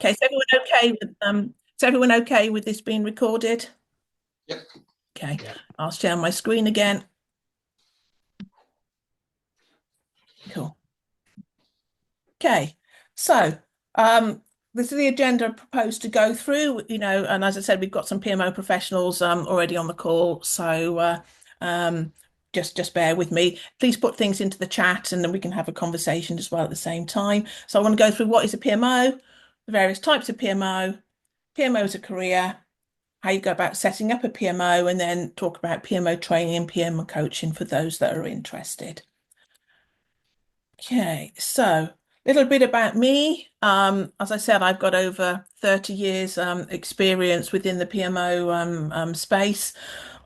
Okay, is everyone okay with this being recorded? Yep. Okay, Yeah. I'll share my screen again. Cool. Okay, so this is the agenda I proposed to go through, and as I said, we've got some PMO professionals already on the call, so um, just bear with me. Please put things into the chat and then we can have a conversation as well at the same time. So I want to go through what is a PMO, the various types of PMO as a career, how you go about setting up a PMO, and then talk about PMO training and PMO coaching for those that are interested. Okay, so a little bit about me. As I said, I've got over 30 years experience within the PMO space.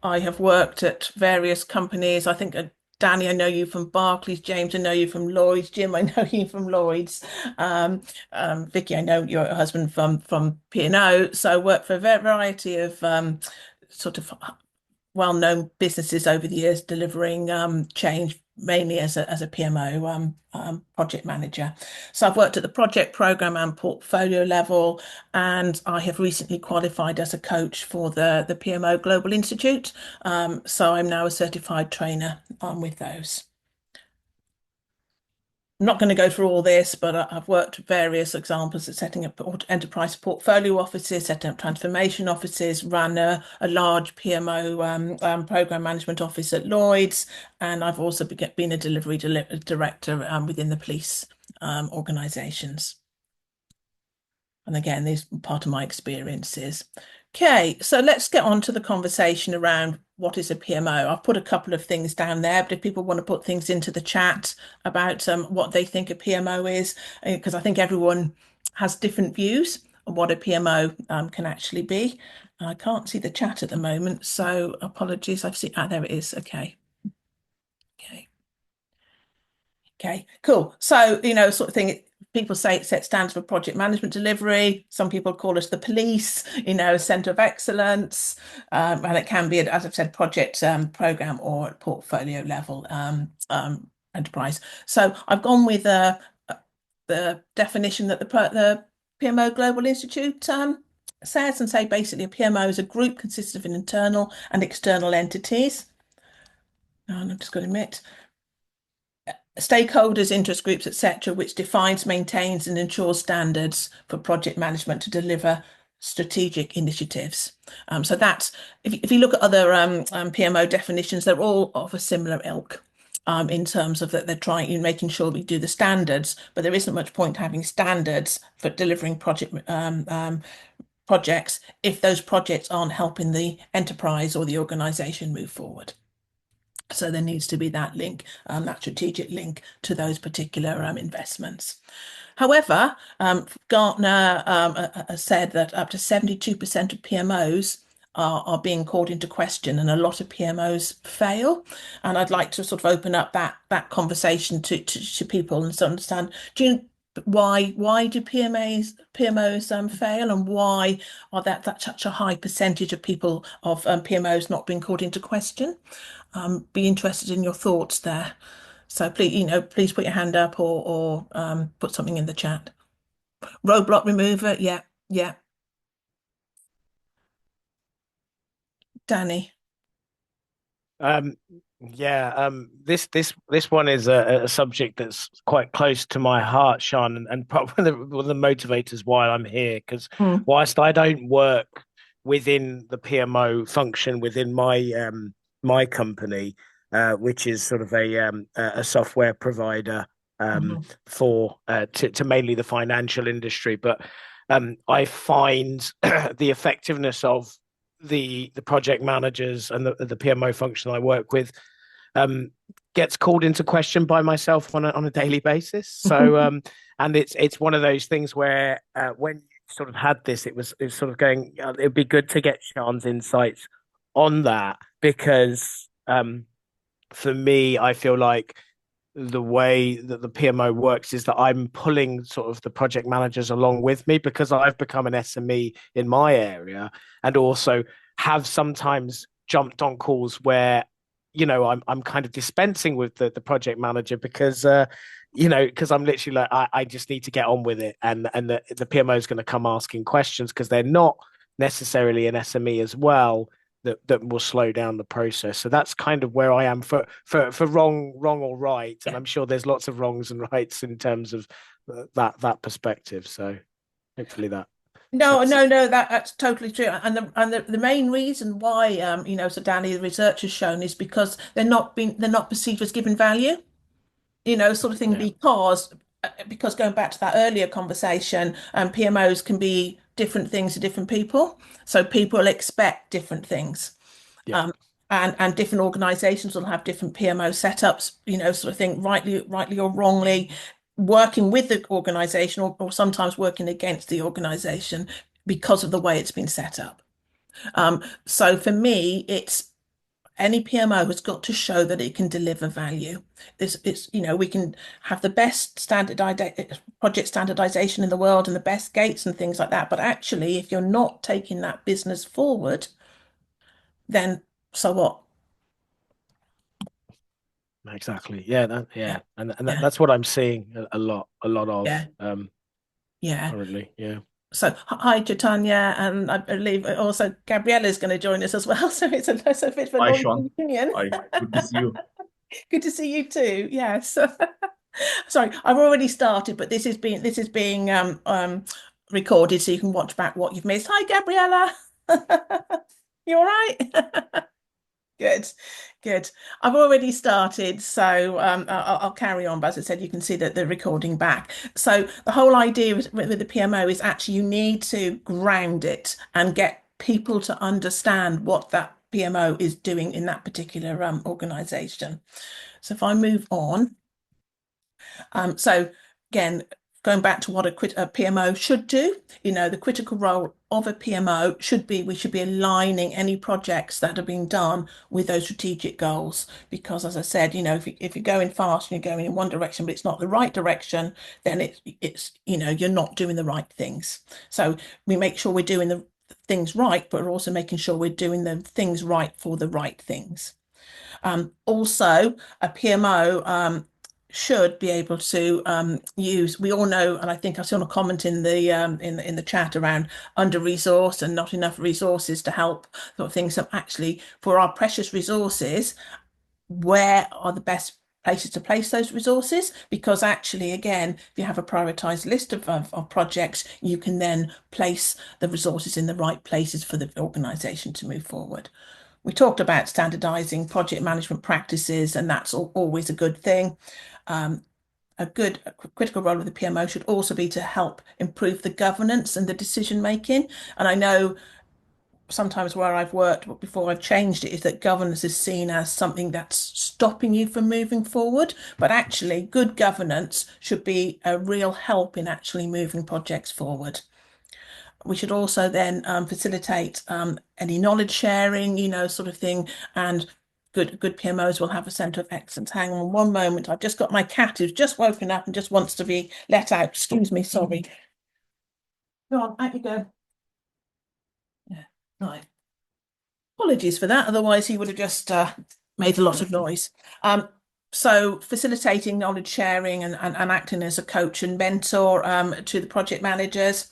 I have worked at various companies. I think Danny, I know you from Barclays. James, I know you from Lloyd's. Jim, I know you from Lloyd's. Vicky, I know your husband from P&O. So I worked for a variety of sort of well-known businesses over the years delivering change mainly as a PMO project manager. So I've worked at the project program and portfolio level, and I have recently qualified as a coach for the PMO Global Institute. So I'm now a certified trainer with those. I'm not going to go through all this, but I've worked various examples of setting up enterprise portfolio offices, setting up transformation offices, ran a large PMO program management office at Lloyd's, and I've also been a delivery director within the police organisations. And again, these are part of my experiences. Okay, so let's get on to the conversation around what is a PMO. I've put a couple of things down there, but if people want to put things into the chat about what they think a PMO is, because I think everyone has different views on what a PMO can actually be. I can't see the chat at the moment, so apologies. I've seen, there it is. Okay. Okay. Okay, cool. So, sort of thing, people say it sets standards for project management delivery. Some people call us the police, centre of excellence. And it can be, as I've said, project program or at portfolio level enterprise. So I've gone with the definition that the PMO Global Institute says, and say basically a PMO is a group consisting of an internal and external entities. And I'm just going to admit stakeholders, interest groups, etc., which defines, maintains, and ensures standards for project management to deliver strategic initiatives. So that's if you look at other PMO definitions, they're all of a similar ilk. In terms of that they're trying in making sure we do the standards, but there isn't much point having standards for delivering projects if those projects aren't helping the enterprise or the organization move forward. So there needs to be that link, that strategic link to those particular investments. However, Gartner has said that up to 72% of PMOs are being called into question, and a lot of PMOs fail. And I'd like to sort of open up that conversation to people and to understand. Do you why do PMOs fail, and why are that such a high percentage of people of PMOs not being called into question? Be interested in your thoughts there. So please put your hand up or put something in the chat. Roadblock remover, yeah, yeah. Danny. Um, this one is a subject that's quite close to my heart, Sean, and probably one of the motivators why I'm here. Because Mm, whilst I don't work within the PMO function within my company, which is sort of a software provider mhm, for to mainly the financial industry, but I find the effectiveness of the project managers and the PMO function I work with um, gets called into question by myself on a daily basis. So and it's one of those things where when you sort of had this, it was sort of going. It'd be good to get Sean's insights on that because for me, I feel like the way that the PMO works is that I'm pulling sort of the project managers along with me because I've become an SME in my area and also have sometimes jumped on calls where I'm kind of dispensing with the project manager because because I'm literally like, I just need to get on with it. And the PMO is going to come asking questions because they're not necessarily an SME as well that will slow down the process. So that's kind of where I am for wrong or right. And Yeah. I'm sure there's lots of wrongs and rights in terms of that perspective. So hopefully that No, sets it. no, no, that's totally true. And the main reason why so Danny, the research has shown is because they're not perceived as giving value, sort of thing, Yeah, because going back to that earlier conversation, PMOs can be different things to different people. So people expect different things. yeah, Um, and different organizations will have different PMO setups, sort of thing, rightly or wrongly, working with the organization or sometimes working against the organization because of the way it's been set up. So for me, it's any PMO has got to show that it can deliver value. We can have the best project standardization in the world and the best gates and things like that. But actually, if you're not taking that business forward, then so what? exactly. Yeah, Yeah, yeah, that's what I'm seeing a lot yeah, of yeah. currently. Yeah. So hi, Chaitanya, and I believe also Gabriella is going to join us as well. So it's a bit of a Hi, noisy Sean. reunion. Hi. Good to see you. Good to see you too. Yes. Sorry, I've already started, but this is being recorded so you can watch back what you've missed. Hi, Gabriella. You all right? Good, good. I've already started, so I'll carry on. But as I said, you can see that the recording back. So the whole idea with the PMO is actually you need to ground it and get people to understand what that PMO is doing in that particular organization. So if I move on. So again, going back to what a PMO should do, the critical role of a PMO should be we should be aligning any projects that are being done with those strategic goals. Because as I said, if you're going fast and you're going in one direction, but it's not the right direction, then it's you're not doing the right things. So we make sure we're doing the things right, but we're also making sure we're doing the things right for the right things. Also, a PMO should be able to use. We all know, and I think I saw a comment in the chat around under-resourced and not enough resources to help sort of things. So actually, for our precious resources, where are the best places to place those resources? Because actually, again, if you have a prioritized list of projects, you can then place the resources in the right places for the organization to move forward. We talked about standardizing project management practices, and that's always a good thing. Um, a critical role of the PMO should also be to help improve the governance and the decision making. And I know sometimes where I've worked before I've changed it is that governance is seen as something that's stopping you from moving forward. But actually, good governance should be a real help in actually moving projects forward. We should also then facilitate any knowledge sharing, sort of thing. And good PMOs will have a centre of excellence. Hang on one moment. I've just got my cat who's just woken up and just wants to be let out. Excuse me, sorry. Go on, out you go. Yeah, right. Apologies for that. Otherwise, he would have just made a lot of noise. Um, so facilitating knowledge sharing and acting as a coach and mentor to the project managers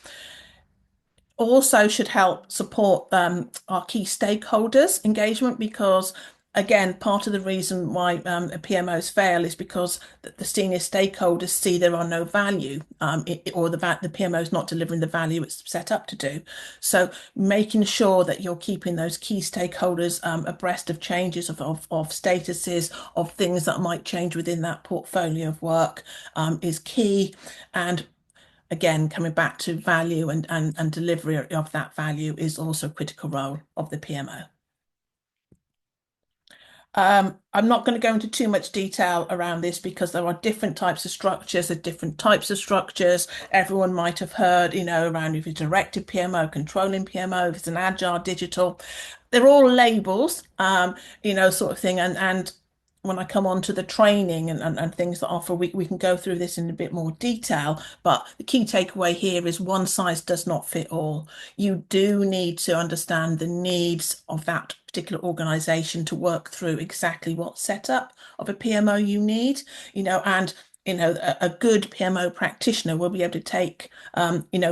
also should help support our key stakeholders engagement because again part of the reason why PMOs fail is because the senior stakeholders see there are no value or the PMO is not delivering the value it's set up to do. So making sure that you're keeping those key stakeholders abreast of changes of statuses of things that might change within that portfolio of work is key. And again, coming back to value and delivery of that value is also a critical role of the PMO. I'm not going to go into too much detail around this because there are different types of structures, there are different types of structures. Everyone might have heard, around if it's directed PMO, controlling PMO, if it's an agile, digital. They're all labels, sort of thing. And when I come on to the training and things that offer, we can go through this in a bit more detail. But the key takeaway here is one size does not fit all. You do need to understand the needs of that particular organization to work through exactly what setup of a PMO you need, and a good PMO practitioner will be able to take,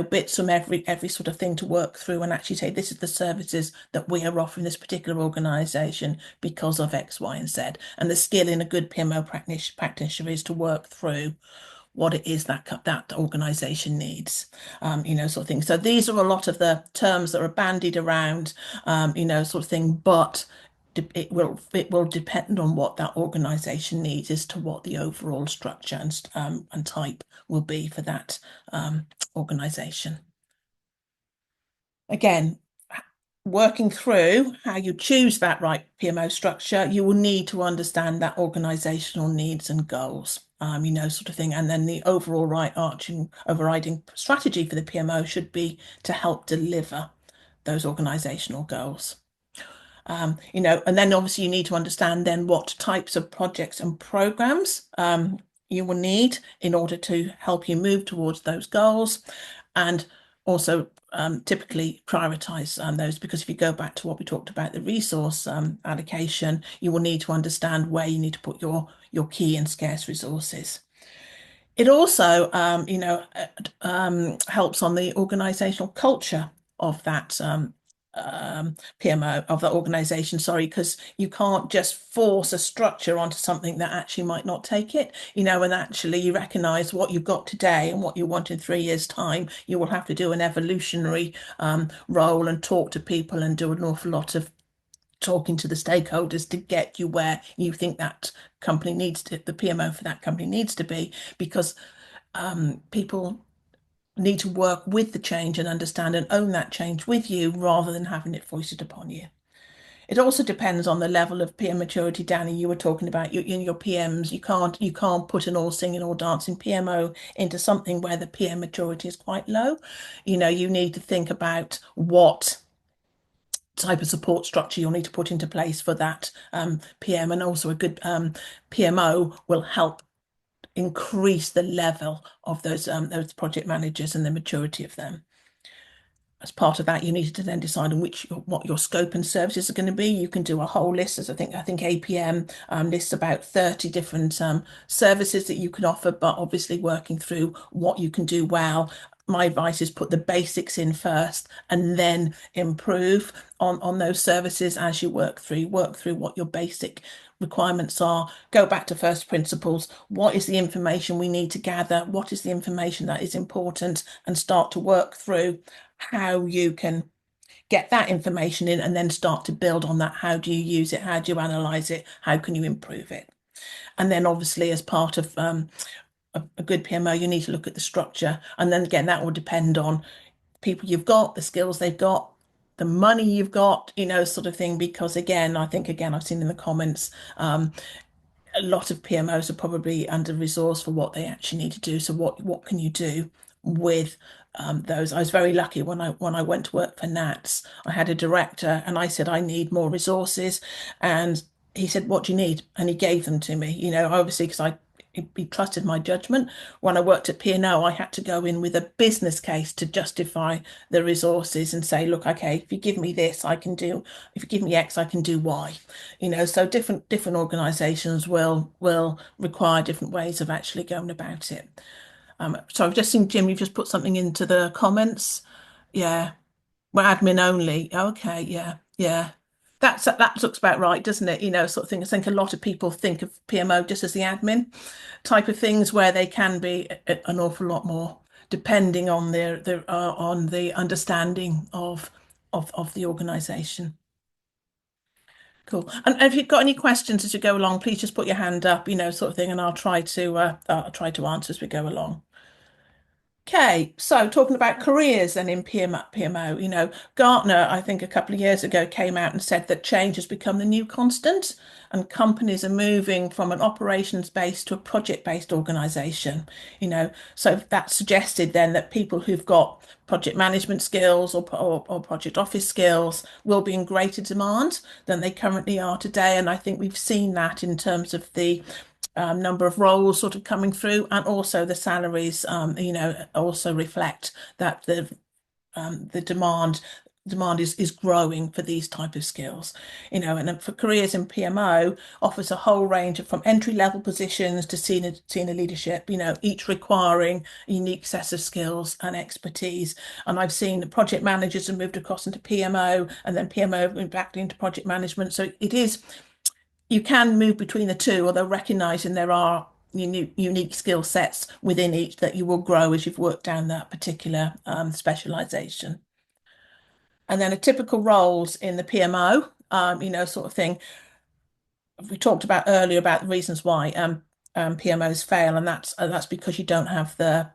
bits from every sort of thing to work through and actually say, this is the services that we are offering this particular organisation because of X, Y, and Z. And the skill in a good PMO practitioner is to work through what it is that organization needs, sort of thing. So these are a lot of the terms that are bandied around, sort of thing, but it will depend on what that organization needs as to what the overall structure and type will be for that organization. Again, working through how you choose that right PMO structure, you will need to understand that organizational needs and goals, sort of thing. And then the overall overriding strategy for the PMO should be to help deliver those organizational goals. And then obviously you need to understand then what types of projects and programs you will need in order to help you move towards those goals, and also typically prioritize those, because if you go back to what we talked about, the resource allocation, you will need to understand where you need to put your key and scarce resources. It also, helps on the organizational culture of that PMO, of the organization, sorry, because you can't just force a structure onto something that actually might not take it, and actually you recognize what you've got today and what you want in 3 years' time. You will have to do an evolutionary role and talk to people and do an awful lot of talking to the stakeholders to get you where you think that company needs to, the PMO for that company needs to be, because people need to work with the change and understand and own that change with you rather than having it foisted upon you. It also depends on the level of PM maturity, Danny. You were talking about in your PMs. You can't put an all singing, all dancing PMO into something where the PM maturity is quite low. You need to think about what type of support structure you'll need to put into place for that PM, and also a good PMO will help increase the level of those project managers and the maturity of them. As part of that, you need to then decide on what your scope and services are going to be. You can do a whole list, as I think APM lists about 30 different services that you can offer, but obviously working through what you can do well. My advice is put the basics in first and then improve on those services as you work through what your basic requirements are. Go back to first principles. What is the information we need to gather? What is the information that is important? And start to work through how you can get that information in and then start to build on that. How do you use it? How do you analyze it? How can you improve it? And then obviously as part of a good PMO, you need to look at the structure. And then again, that will depend on people you've got, the skills they've got, the money you've got, sort of thing. Because again, I think, again, I've seen in the comments, a lot of PMOs are probably under resourced for what they actually need to do. So what can you do with those? I was very lucky when I went to work for Nats. I had a director and I said I need more resources, and he said, "What do you need?" And he gave them to me. Obviously because he trusted my judgment. When I worked at P&O, I had to go in with a business case to justify the resources and say, look, okay, if you give me this, I can do. If you give me X, I can do Y. So different organisations will require different ways of actually going about it. So I've just seen Jim, you've just put something into the comments. Yeah, we're admin only. Okay, yeah, yeah. That looks about right, doesn't it? Sort of thing. I think a lot of people think of PMO just as the admin type of things, where they can be an awful lot more, depending on on the understanding of the organisation. Cool. And if you've got any questions as you go along, please just put your hand up, sort of thing, and I'll try to answer as we go along. Okay, so talking about careers and in PMO, Gartner, I think a couple of years ago, came out and said that change has become the new constant, and companies are moving from an operations-based to a project-based organization. So that suggested then that people who've got project management skills or project office skills will be in greater demand than they currently are today. And I think we've seen that in terms of the number of roles sort of coming through, and also the salaries, also reflect that the demand, demand is growing for these type of skills, and for careers in PMO offers a whole range of from entry level positions to senior leadership, each requiring a unique set of skills and expertise. And I've seen project managers have moved across into PMO and then PMO moved back into project management. So it is, you can move between the two, although recognizing there are unique skill sets within each that you will grow as you've worked down that particular specialization. And then a typical roles in the PMO, sort of thing. We talked about earlier about the reasons why PMOs fail, and that's because you don't have the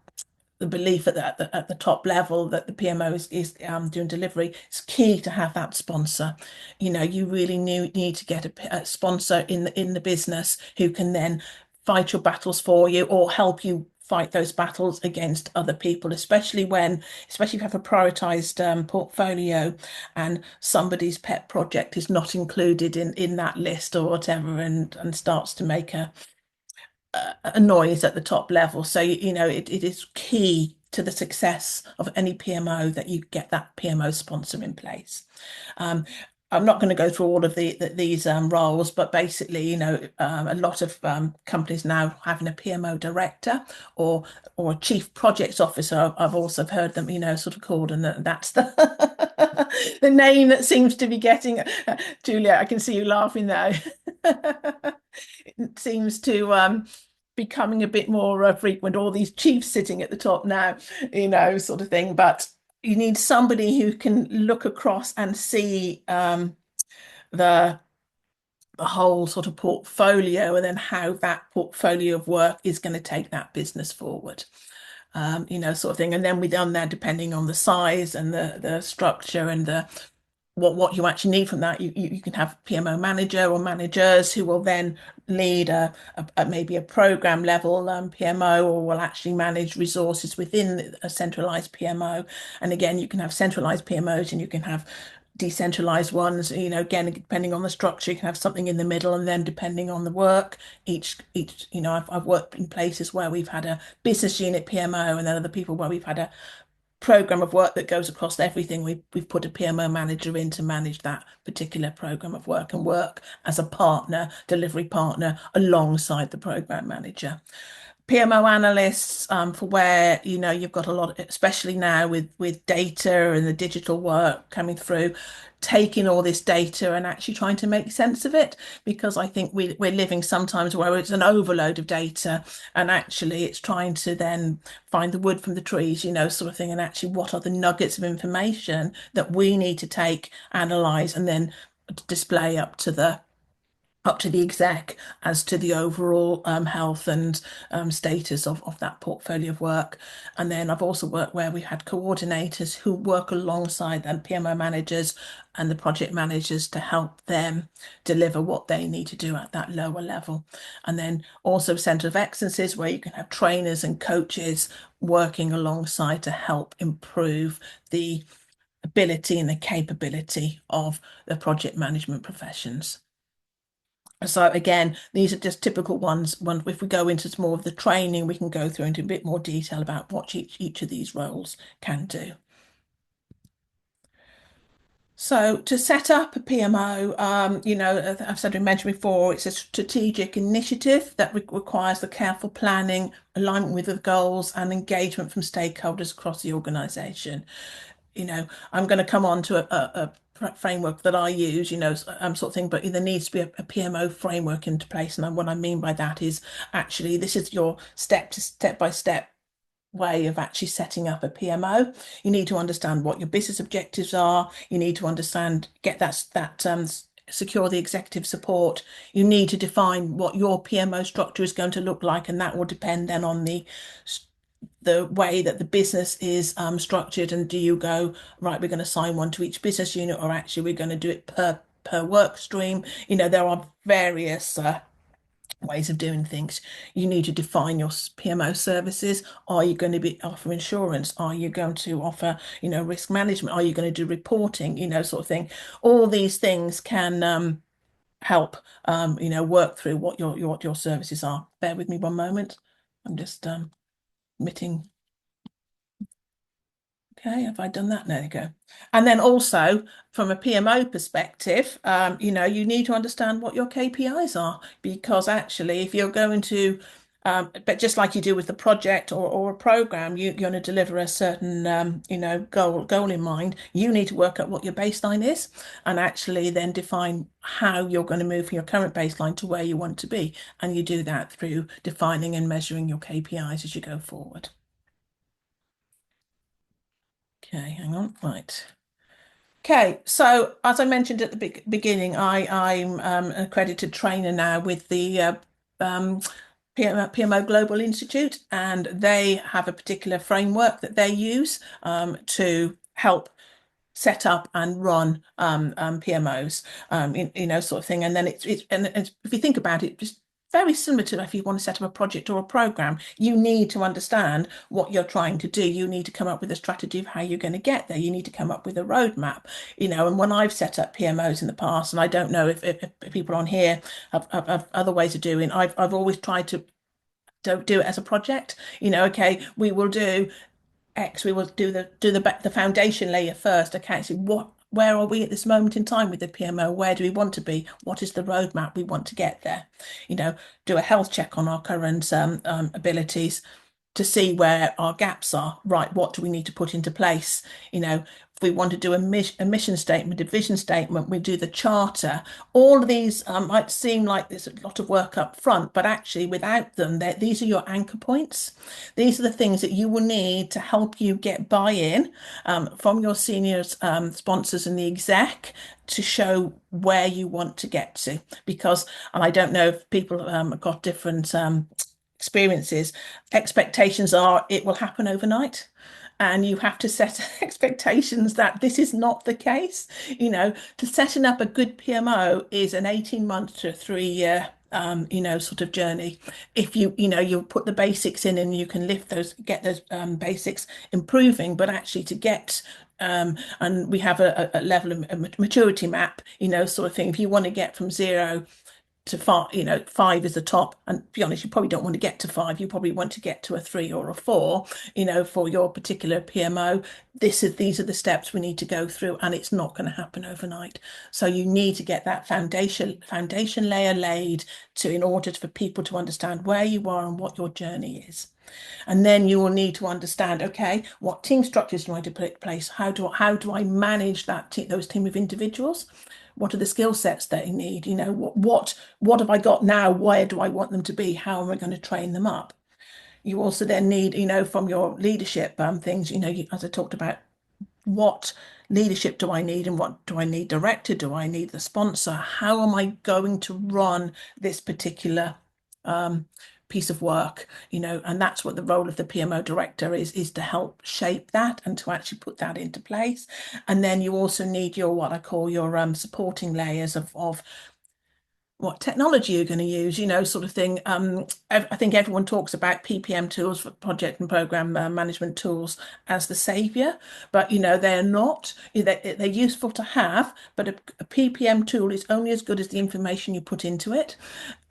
belief at the top level that the PMO is doing delivery. It's key to have that sponsor. You really need to get a sponsor in the business who can then fight your battles for you or help you fight those battles against other people, especially if you have a prioritized portfolio and somebody's pet project is not included in that list or whatever, and starts to make a noise at the top level. So, it is key to the success of any PMO that you get that PMO sponsor in place. Um, I'm not going to go through all of these roles, but basically, a lot of companies now having a PMO director or a chief projects officer. I've also heard them, sort of called, and that's the the name that seems to be getting. Julia, I can see you laughing there. It seems to becoming a bit more frequent, all these chiefs sitting at the top now, sort of thing. But you need somebody who can look across and see the the whole sort of portfolio and then how that portfolio of work is going to take that business forward. Sort of thing. And then we done there, depending on the size and the structure and the what you actually need from that. You can have PMO manager or managers who will then lead maybe a program level PMO, or will actually manage resources within a centralized PMO. And again, you can have centralized PMOs and you can have decentralized ones. Again, depending on the structure, you can have something in the middle, and then depending on the work, each I've worked in places where we've had a business unit PMO, and then other people where we've had a program of work that goes across everything. We've put a PMO manager in to manage that particular program of work and work as a partner, delivery partner, alongside the program manager. PMO analysts, for where you've got a lot, especially now with data and the digital work coming through, taking all this data and actually trying to make sense of it, because I think we're living sometimes where it's an overload of data, and actually it's trying to then find the wood from the trees, sort of thing, and actually what are the nuggets of information that we need to take, analyze, and then display up to the exec as to the overall health and status of that portfolio of work. And then I've also worked where we've had coordinators who work alongside them, PMO managers and the project managers, to help them deliver what they need to do at that lower level. And then also centre of excellences where you can have trainers and coaches working alongside to help improve the ability and the capability of the project management professions. So again, these are just typical ones. If we go into more of the training, we can go through into a bit more detail about what each of these roles can do. So to set up a PMO, I've said we mentioned before, it's a strategic initiative that requires the careful planning, alignment with the goals, and engagement from stakeholders across the organisation. I'm going to come on to a framework that I use, sort of thing, but there needs to be a PMO framework into place. And what I mean by that is actually this is your step by step way of actually setting up a PMO. You need to understand what your business objectives are. You need to understand, get secure the executive support. You need to define what your PMO structure is going to look like, and that will depend then on the way that the business is structured. And do you go, right, we're going to assign one to each business unit, or actually we're going to do it per work stream? There are various ways of doing things. You need to define your PMO services. Are you going to be offer insurance? Are you going to offer, risk management? Are you going to do reporting? Sort of thing. All these things can help work through what your services are. Bear with me one moment. I'm just admitting. Okay, have I done that? There you go. And then also from a PMO perspective, you need to understand what your KPIs are because actually, if you're going to, but just like you do with the project or a program, you're going to deliver a certain, goal in mind. You need to work out what your baseline is, and actually then define how you're going to move from your current baseline to where you want to be. And you do that through defining and measuring your KPIs as you go forward. Okay, hang on. Right. Okay, so as I mentioned at the beginning, I'm an accredited trainer now with the um, PMO Global Institute, and they have a particular framework that they use to help set up and run PMOs, sort of thing. And then if you think about it, it's very similar to if you want to set up a project or a program. You need to understand what you're trying to do. You need to come up with a strategy of how you're going to get there. You need to come up with a roadmap, And when I've set up PMOs in the past, and I don't know if people on here have other ways of doing, I've always tried to don't do it as a project. Okay, we will do X, we will do the foundation layer first. Okay, so where are we at this moment in time with the PMO? Where do we want to be? What is the roadmap we want to get there? Do a health check on our current abilities to see where our gaps are. Right, what do we need to put into place? If we want to do a mission statement, a vision statement, we do the charter. All of these might seem like there's a lot of work up front, but actually without them, these are your anchor points. These are the things that you will need to help you get buy-in from your senior sponsors and the exec to show where you want to get to. Because, and I don't know if people have got different experiences, expectations are it will happen overnight. And you have to set expectations that this is not the case. To setting up a good PMO is an 18 month to a 3 year sort of journey. If you put the basics in and you can get those basics improving, but actually to get and we have a level of a maturity map, sort of thing. If you want to get from 0 to 5, 5 is the top. And to be honest, you probably don't want to get to 5. You probably want to get to a 3 or a 4, for your particular PMO. These are the steps we need to go through, and it's not going to happen overnight. So you need to get that foundation layer laid in order for people to understand where you are and what your journey is. And then you will need to understand, okay, what team structures do I need to put in place? How do I manage those team of individuals? What are the skill sets they need? What have I got now? Where do I want them to be? How am I going to train them up? You also then need, from your leadership things, as I talked about, what leadership do I need and what do I need? Director, do I need the sponsor? How am I going to run this particular piece of work? And that's what the role of the PMO director is to help shape that and to actually put that into place. And then you also need your what I call your supporting layers of what technology you're going to use, sort of thing. I think everyone talks about PPM tools for project and program management tools as the savior, but they're not. They're useful to have, but a PPM tool is only as good as the information you put into it.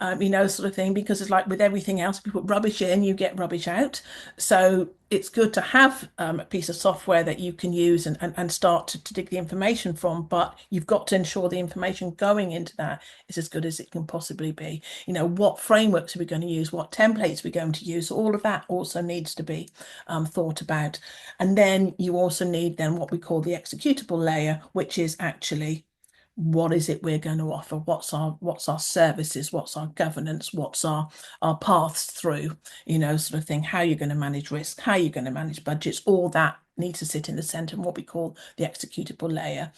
Sort of thing, because it's like with everything else, if you put rubbish in, you get rubbish out. So it's good to have a piece of software that you can use and start to dig the information from, but you've got to ensure the information going into that is as good as it can possibly be. What frameworks are we going to use? What templates are we going to use? All of that also needs to be thought about. And then you also need then what we call the executable layer, which is actually what is it we're going to offer? What's our services? What's our governance? What's our paths through? Sort of thing. How you're going to manage risk? How you're going to manage budgets? All that needs to sit in the center and what we call the executable layer.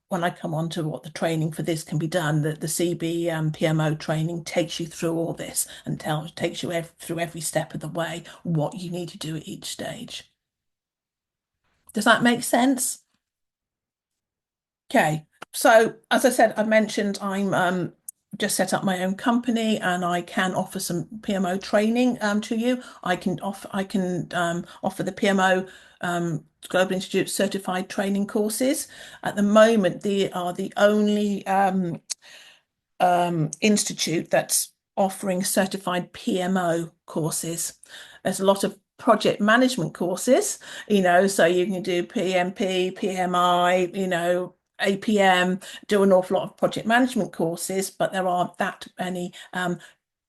When I come on to what the training for this can be done, the CB PMO training takes you through all this and takes you through every step of the way what you need to do at each stage. Does that make sense? Okay, so as I said, I mentioned I'm just set up my own company and I can offer some PMO training to you. I can offer the PMO Global Institute certified training courses. At the moment, they are the only institute that's offering certified PMO courses. There's a lot of project management courses, so you can do PMP, PMI, APM, do an awful lot of project management courses, but there aren't that many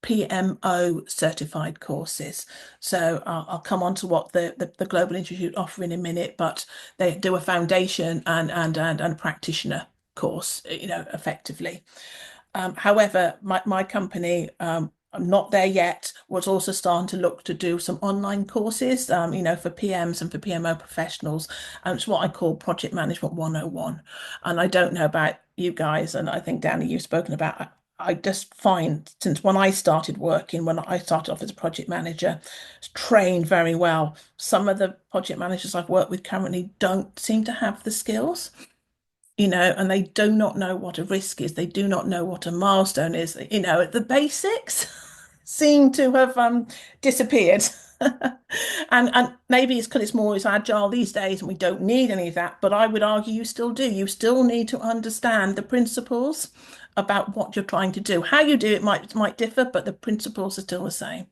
PMO certified courses. So I'll come on to what the Global Institute offer in a minute, but they do a foundation and a practitioner course, effectively. However, my company, I'm not there yet, was also starting to look to do some online courses, for PMs and for PMO professionals. And it's what I call Project Management 101. And I don't know about you guys, and I think, Danny, you've spoken about, I just find since when I started working, when I started off as a project manager, trained very well. Some of the project managers I've worked with currently don't seem to have the skills, and they do not know what a risk is. They do not know what a milestone is. The basics seem to have disappeared. And maybe it's because it's agile these days and we don't need any of that. But I would argue you still do. You still need to understand the principles about what you're trying to do. How you do it might differ, but the principles are still the same.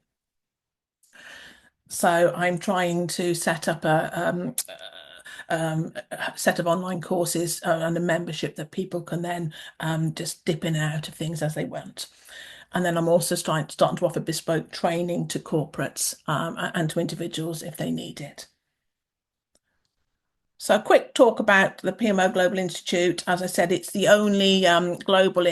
So I'm trying to set up a set of online courses and a membership that people can then just dip in and out of things as they want. And then I'm also starting to offer bespoke training to corporates and to individuals if they need it. So a quick talk about the PMO Global Institute. As I said, it's the only global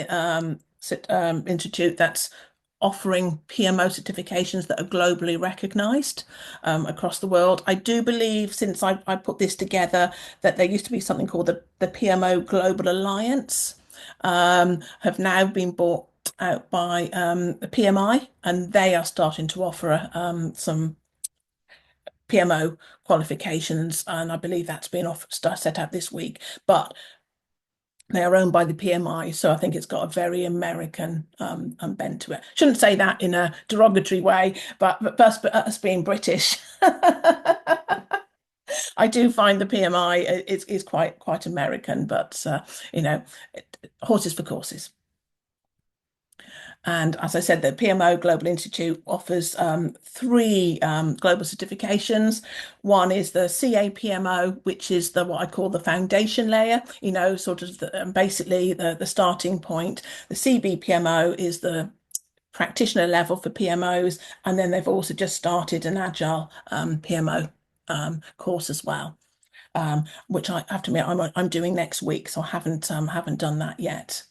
institute that's offering PMO certifications that are globally recognized across the world. I do believe since I put this together that there used to be something called the PMO Global Alliance, have now been bought out by the PMI, and they are starting to offer some PMO qualifications, and I believe that's been set out this week. But they are owned by the PMI, so I think it's got a very American bent to it. Shouldn't say that in a derogatory way, but us being British, I do find the PMI is quite American, but horses for courses. And as I said, the PMO Global Institute offers three global certifications. One is the CAPMO, which is what I call the foundation layer, sort of basically the starting point. The CBPMO is the practitioner level for PMOs, and then they've also just started an agile PMO course as well, which I have to admit I'm doing next week, so I haven't done that yet.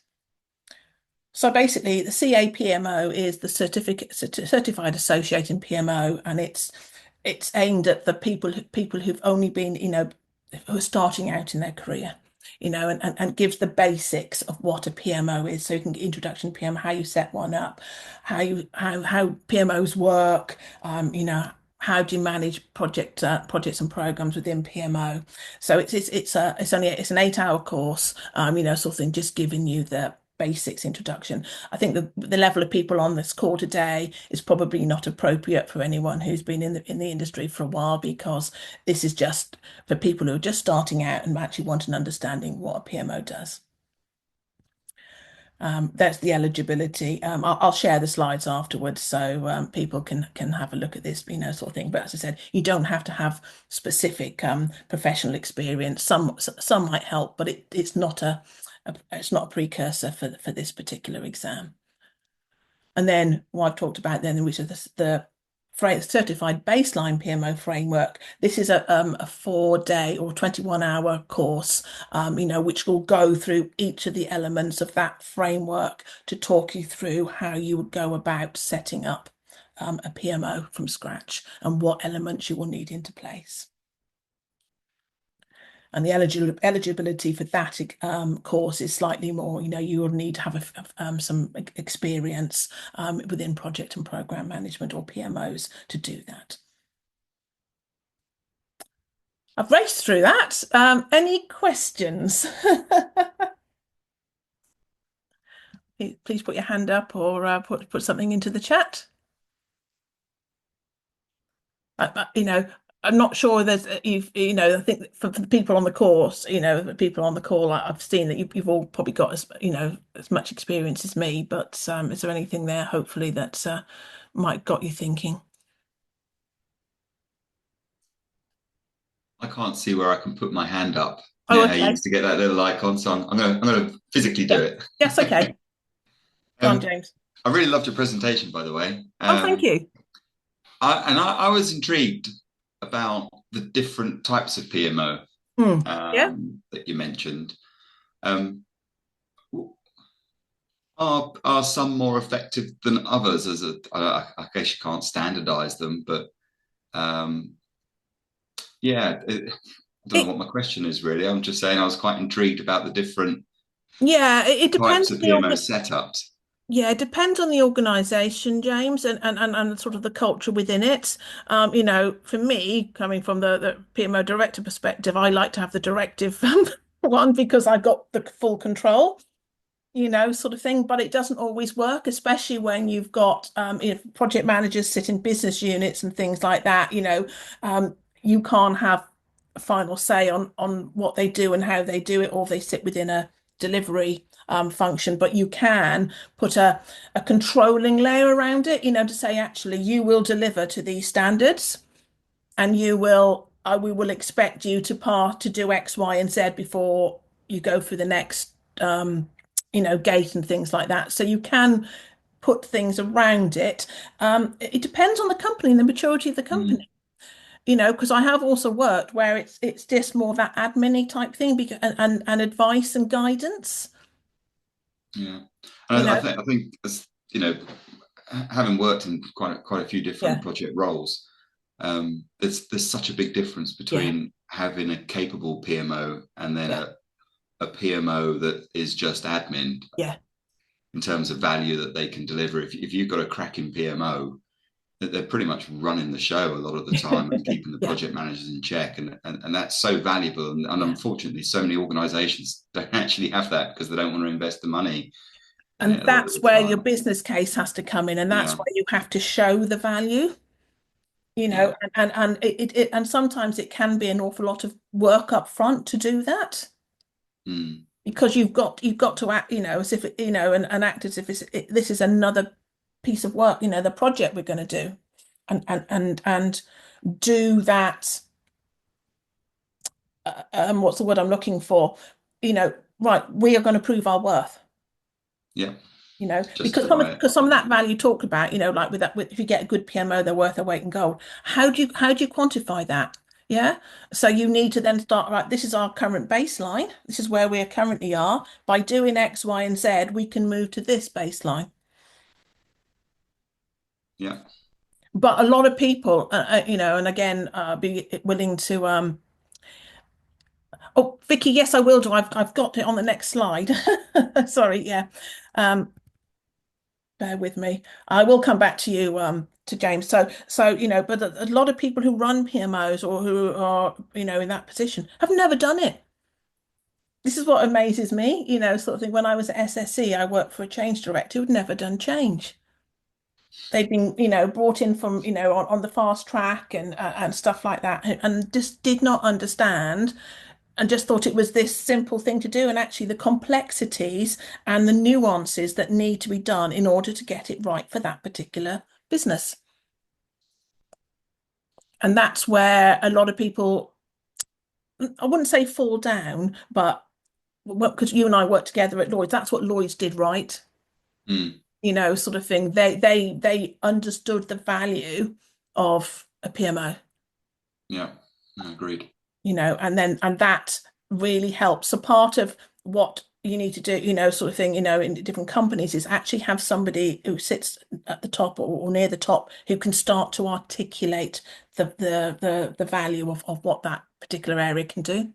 So basically, the CAPMO is the certified associate in PMO, and it's aimed at the people who've only been, who are starting out in their career, and gives the basics of what a PMO is. So you can get introduction to PMO, how you set one up, how PMOs work, how do you manage projects and programs within PMO. So it's an 8-hour course, sort of thing, just giving you the basics introduction. I think the level of people on this call today is probably not appropriate for anyone who's been in the industry for a while, because this is just for people who are just starting out and actually want an understanding what a PMO does. That's the eligibility. I'll share the slides afterwards so people can have a look at this, sort of thing. But as I said, you don't have to have specific professional experience. Some might help, but it's not a precursor for this particular exam. And then what I've talked about then, which is the certified baseline PMO framework. This is a 4-day or 21-hour course, which will go through each of the elements of that framework to talk you through how you would go about setting up a PMO from scratch and what elements you will need into place. And the eligibility for that course is slightly more. You will need to have some experience within project and program management or PMOs to do that. I've raced through that. Any questions? Please put your hand up or put something into the chat. I'm not sure there's I think for the people on the course, the people on the call, I've seen that you've all probably got as much experience as me, but is there anything there hopefully that might got you thinking? I can't see where I can put my hand up. You Oh, know how you okay. used to get that little icon, so I'm gonna physically do Yeah. it. Yes, okay. Go on, Um, James. I really loved your presentation, by the way. Oh, thank you. I was intrigued about the different types of PMO Hmm. Yeah. that you mentioned. Um, are some more effective than others? I guess you can't standardize them, but um, yeah, I don't know It what my question is really. I'm just saying I was quite intrigued about the different yeah, it depends types on of the PMO setups. yeah, it depends on the organization, James, and sort of the culture within it. For me, coming from the PMO director perspective, I like to have the directive one because I got the full control, sort of thing. But it doesn't always work, especially when you've got project managers sit in business units and things like that. You can't have a final say on what they do and how they do it, or they sit within a delivery function. But you can put a controlling layer around it, to say actually you will deliver to these standards and we will expect you to do X, Y, and Z before you go through the next gate and things like that. So you can put things around it. It depends on the company and the maturity of the Mm, company. Because I have also worked where it's just more that admin type thing because, and advice and guidance, yeah, you and know. I think as you know, having worked in quite a few different Yeah, project roles, there's such a big difference yeah, between having a capable PMO and then yeah, a PMO that is just admin yeah, in terms of value that they can deliver. If you've got a cracking PMO, that they're pretty much running the show a lot of the time and keeping the yeah, project managers in check, and that's so valuable. And yeah. unfortunately, so many organisations don't actually have that because they don't want to invest the money in And it a lot of that's the where your time. business case has to come in, and that's Yeah, where you have to show the value. yeah, And sometimes it can be an awful lot of work up front to do that mm, because you've got to act, as if and act as if this is another piece of work, the project we're going to do, and do that. What's the word I'm looking for? Right, we are going to prove our worth. yeah. Because some Justify of, it. because some of that value talked about, like with that, if you get a good PMO, they're worth their weight in gold. How do you quantify that? Yeah. So you need to then start, right, this is our current baseline. This is where we currently are. By doing X, Y, and Z, we can move to this baseline. Yeah, But a lot of people, and again, be willing to oh, Vicky, yes, I will do. I've got it on the next slide. Sorry, yeah. Um, Bear with me. I will come back to you, to James. But a lot of people who run PMOs or who are, in that position have never done it. This is what amazes me, sort of thing. When I was at SSE, I worked for a change director who'd never done change. They'd been, brought in from, on the fast track and stuff like that, and just did not understand and just thought it was this simple thing to do. And actually, the complexities and the nuances that need to be done in order to get it right for that particular business. And that's where a lot of people, I wouldn't say fall down, but because you and I worked together at Lloyd's, that's what Lloyd's did right, mm, sort of thing. They understood the value of a PMO, yeah. Agreed. and that really helps. So part of what you need to do, sort of thing, in different companies is actually have somebody who sits at the top or near the top who can start to articulate the value of what that particular area can do,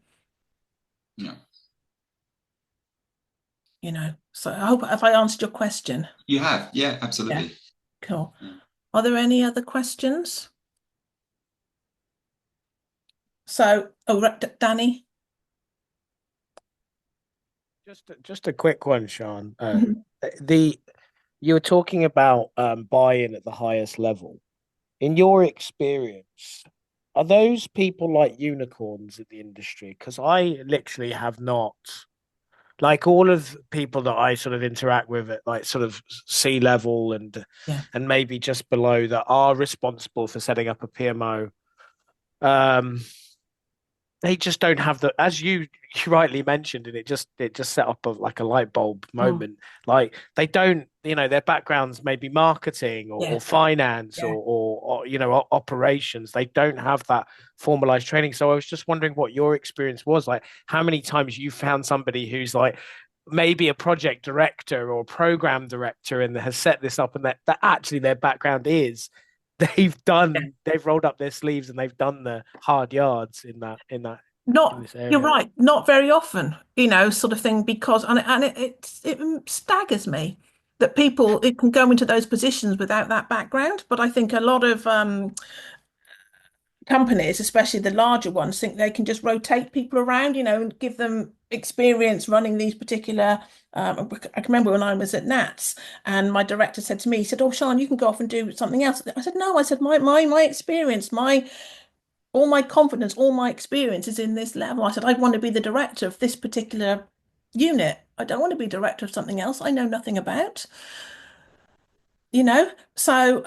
Yeah, So I hope have I answered your question? you have. Yeah, Yeah, absolutely. cool. Yeah. Are there any other questions? So, Danny? Just a quick one, Sean. Mhm. The you were talking about buy-in at the highest level. In your experience, are those people like unicorns in the industry? Because I literally have not, like all of people that I sort of interact with at like sort of sea level Yeah. and maybe just below that are responsible for setting up a PMO. Um, they just don't have the, as you rightly mentioned, and it just set up like a light bulb Mm. moment. Like they don't, their backgrounds may be marketing Yeah, or finance yeah. or operations. They don't have that formalized training. So I was just wondering what your experience was like. How many times you found somebody who's like maybe a project director or program director and has set this up, and that actually their background is they've rolled up their sleeves and they've done the hard yards in Not, this you're area. right, not very often, sort of thing, because it staggers me that people it can go into those positions without that background. But I think a lot of companies, especially the larger ones, think they can just rotate people around, and give them experience running these particular. I can remember when I was at Nats, and my director said to me, he said, "Oh, Sean, you can go off and do something else." I said, "No," I said, "My experience, my all my confidence, all my experience is in this level." I said, "I want to be the director of this particular unit. I don't want to be director of something else I know nothing about, you know?" So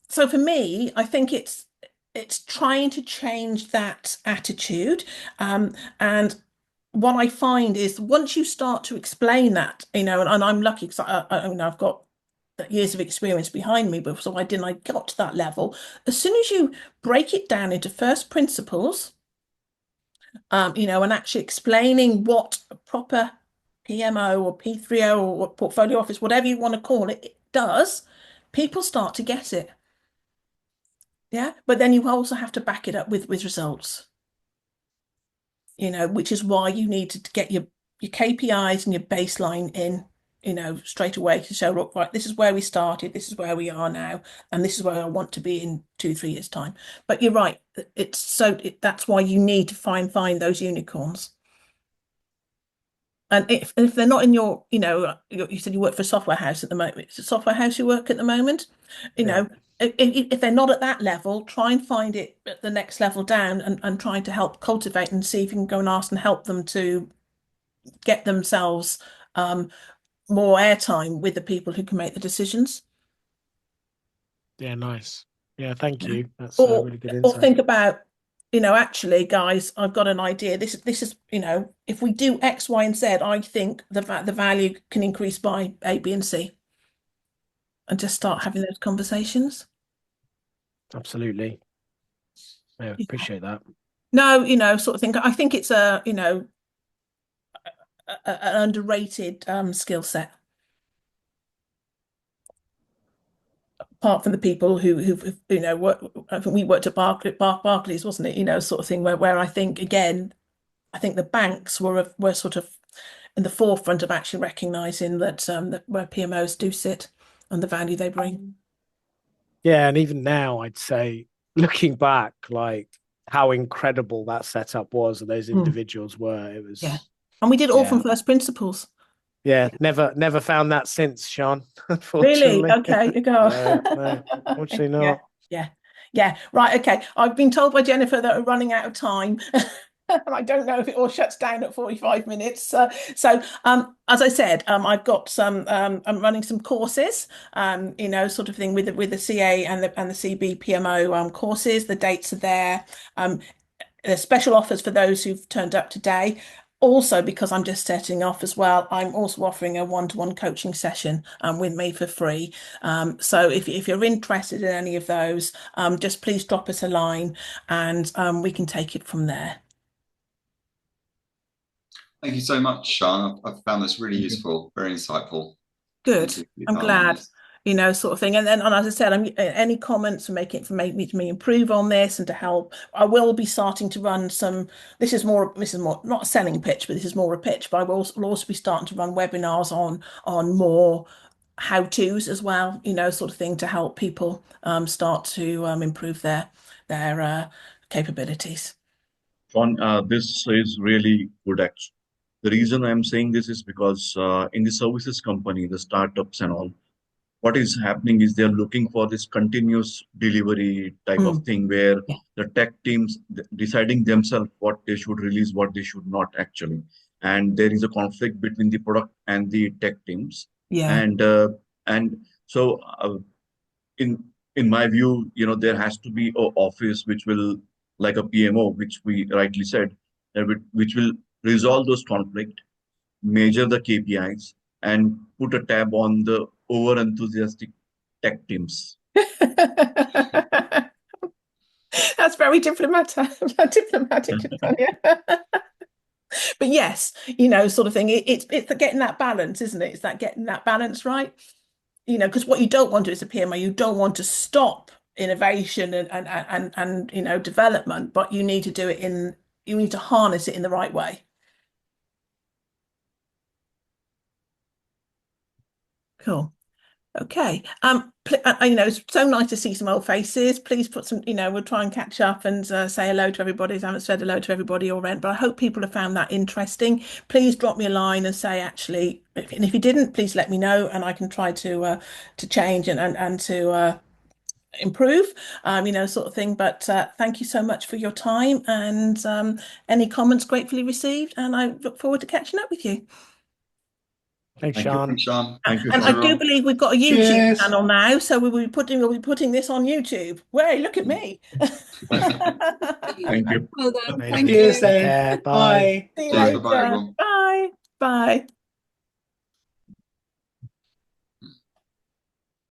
for me, I think it's trying to change that attitude. And what I find is once you start to explain that, and I'm lucky because I've got years of experience behind me, but so I got to that level. As soon as you break it down into first principles, and actually explaining what a proper PMO or P3O or portfolio office, whatever you want to call it, it does, people start to get it. Yeah. But then you also have to back it up with results, which is why you need to get your KPIs and your baseline in, straight away to show, look, right, this is where we started, this is where we are now, and this is where I want to be in 2, 3 years' time. But you're right, that's why you need to find those unicorns. And if they're not in you said you work for a software house at the moment. It's a software house you work at the moment. You Yeah. know, if they're not at that level, try and find it at the next level down, and trying to help cultivate and see if you can go and ask and help them to get themselves um, more airtime with the people who can make the decisions. Yeah, nice. Yeah, thank Yeah. you. That's a Or really good or insight. think about, actually, guys, I've got an idea. This is, if we do X, Y, and Z, I think the value can increase by A, B, and C, and just start having those conversations. Absolutely. Yeah, Yeah. appreciate that. No, sort of thing. I think it's an underrated skill set. Apart from the people who work, I think we worked at Barclays, wasn't it? Sort of thing where I think again, I think the banks were sort of in the forefront of actually recognizing that where PMOs do sit and the value they bring. Yeah, and even now, I'd say, looking back, like how incredible that setup was and those Mm, individuals were, it yeah. was, And we did it all from yeah, first principles. yeah. Never found that since, Sean. Really? Unfortunately, Okay, you go. no, unfortunately Yeah, not. yeah, yeah. Right, okay. I've been told by Jennifer that we're running out of time. And I don't know if it all shuts down at 45 minutes. As I said, I've got I'm running some courses, sort of thing with the CA and the CB PMO courses. The dates are there. Um, there's special offers for those who've turned up today. Also, because I'm just setting off as well, I'm also offering a one-to-one coaching session with me for free. So if you're interested in any of those, just please drop us a line, and we can take it from there. Thank you so much, Sean. I've found this really Thank you. useful, very insightful. Good. Thank you for your I'm time on glad, this. sort of thing. And as I said, any comments for make me improve on this and to help. I will be starting to run some. This is more not a selling pitch, but this is more a pitch. But will also be starting to run webinars on more how to's as well. Sort of thing to help people start to improve their capabilities. Sean, this is really good. Actually, the reason I'm saying this is because in the services company, the startups and all, what is happening is they're looking for this continuous delivery type of Mm, thing where yeah, the tech teams deciding themselves what they should release, what they should not actually, and there is a conflict between the product and the tech teams, yeah, and uh, and so in in my view, there has to be a office which will, like a PMO, which we rightly said, which will resolve those conflict, measure the KPIs, and put a tab on the over enthusiastic tech teams. That's very diplomatic, Tanya. But yes, sort of thing. It's getting that balance, isn't it? It's that getting that balance right. Because what you don't want to do as a PMO, you don't want to stop innovation and development, but you need to do it you need to harness it in the right way. Cool. Okay. It's so nice to see some old faces. Please put some, we'll try and catch up and say hello to everybody. I haven't said hello to everybody already, but I hope people have found that interesting. Please drop me a line and say, actually, and if you didn't, please let me know and I can try to change and to improve, sort of thing. But thank you so much for your time and any comments gratefully received. And I look forward to catching up with you. Thanks, Thank you. Sean. Thanks, Sean. Thank you, And Sean. I do believe we've got a YouTube Cheers. channel now, so we'll be putting this on YouTube. Way, look at me. Thank you. Well done. Amazing. Thank Cheers you. Take then. care. Bye. Bye. See you Cheers. later. Bye-bye, everyone. Bye. Bye.